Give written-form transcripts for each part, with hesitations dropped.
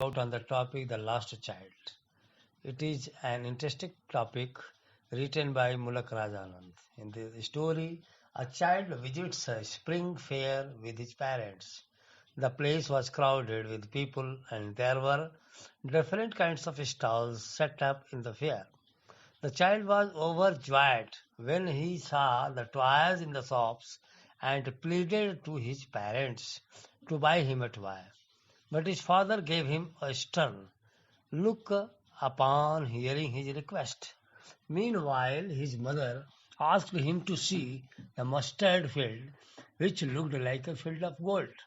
out on the topic The Lost Child. It is an interesting topic written by Mulak Rajanand. In the story, a child visits a spring fair with his parents. The place was crowded with people and there were different kinds of stalls set up in the fair. The child was overjoyed when he saw the toys in the shops and pleaded to his parents to buy him a toy. But his father gave him a stern look upon hearing his request. Meanwhile, his mother asked him to see the mustard field, which looked like a field of gold.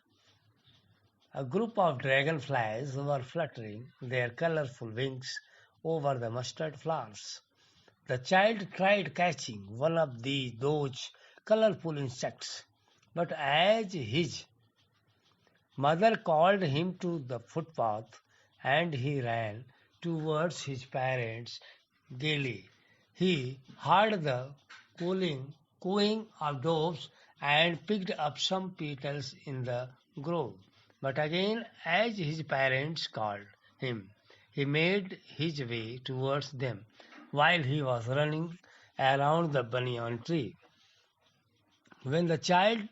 A group of dragonflies were fluttering their colorful wings over the mustard flowers. The child tried catching one of those colorful insects, but as his mother called him to the footpath and he ran towards his parents gaily. He heard the cooing of doves and picked up some petals in the grove. But again, as his parents called him, he made his way towards them while he was running around the banyan tree. When the child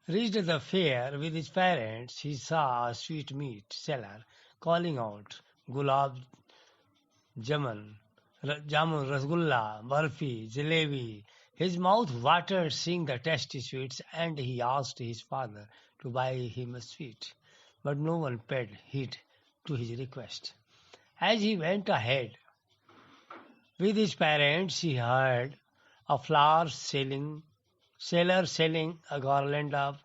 reached the fair with his parents, he saw a sweetmeat seller calling out, "Gulab jamun, jamun, rasgulla, barfi, jalebi." His mouth watered seeing the tasty sweets, and he asked his father to buy him a sweet. But no one paid heed to his request. As he went ahead with his parents, he heard a seller selling a garland of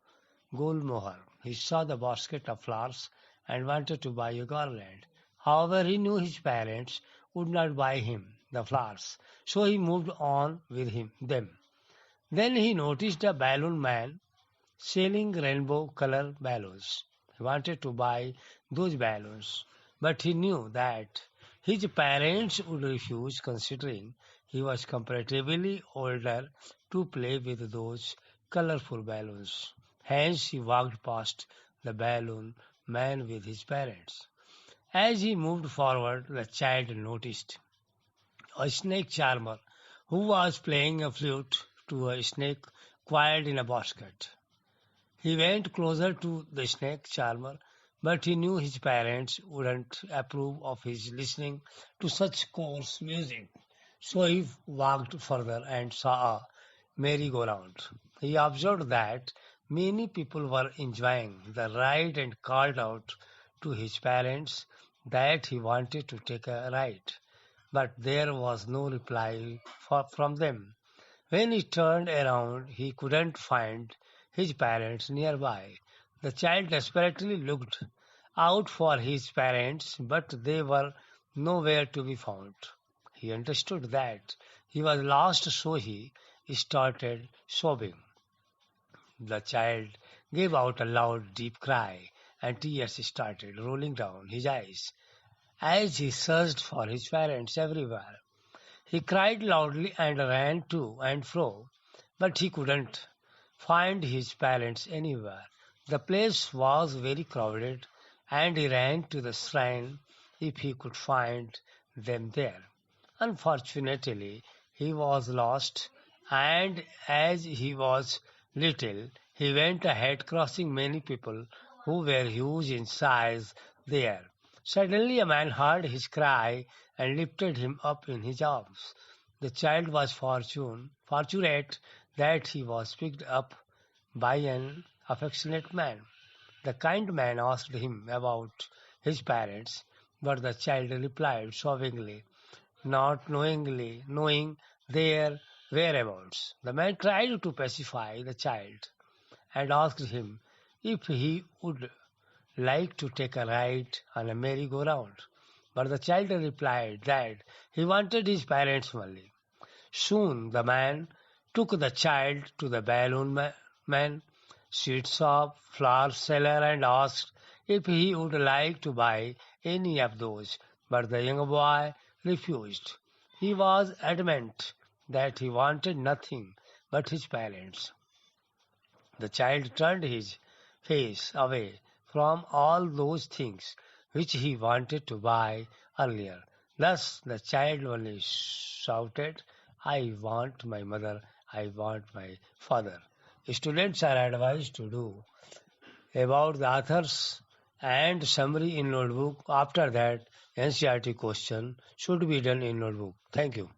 gulmohar. He saw the basket of flowers and wanted to buy a garland. However, he knew his parents would not buy him the flowers, so he moved on with them. Then he noticed a balloon man selling rainbow-colored balloons. He wanted to buy those balloons, but he knew that his parents would refuse considering he was comparatively older to play with those colorful balloons. Hence, he walked past the balloon man with his parents. As he moved forward, the child noticed a snake charmer who was playing a flute to a snake coiled in a basket. He went closer to the snake charmer, but he knew his parents wouldn't approve of his listening to such coarse music. So he walked further and saw a merry-go-round. He observed that many people were enjoying the ride and called out to his parents that he wanted to take a ride, but there was no reply from them. When he turned around, he couldn't find his parents nearby. The child desperately looked out for his parents, but they were nowhere to be found. He understood that he was lost, so he started sobbing. The child gave out a loud, deep cry, and tears started rolling down his eyes as he searched for his parents everywhere. He cried loudly and ran to and fro, but he couldn't find his parents anywhere. The place was very crowded, and he ran to the shrine if he could find them there. Unfortunately, he was lost, and as he was little, he went ahead, crossing many people who were huge in size there. Suddenly, a man heard his cry and lifted him up in his arms. The child was fortunate that he was picked up by an affectionate man. The kind man asked him about his parents, but the child replied sobbingly, not knowing their whereabouts. The man tried to pacify the child and asked him if he would like to take a ride on a merry-go-round. But the child replied that he wanted his parents only. Soon the man took the child to the man, sweet shop, flower seller, and asked if he would like to buy any of those. But the young boy refused. He was adamant that he wanted nothing but his parents. The child turned his face away from all those things which he wanted to buy earlier. Thus, the child only shouted, I want my mother, I want my father. Students are advised to do about the authors and summary in notebook. After that, NCERT question should be done in notebook. Thank you.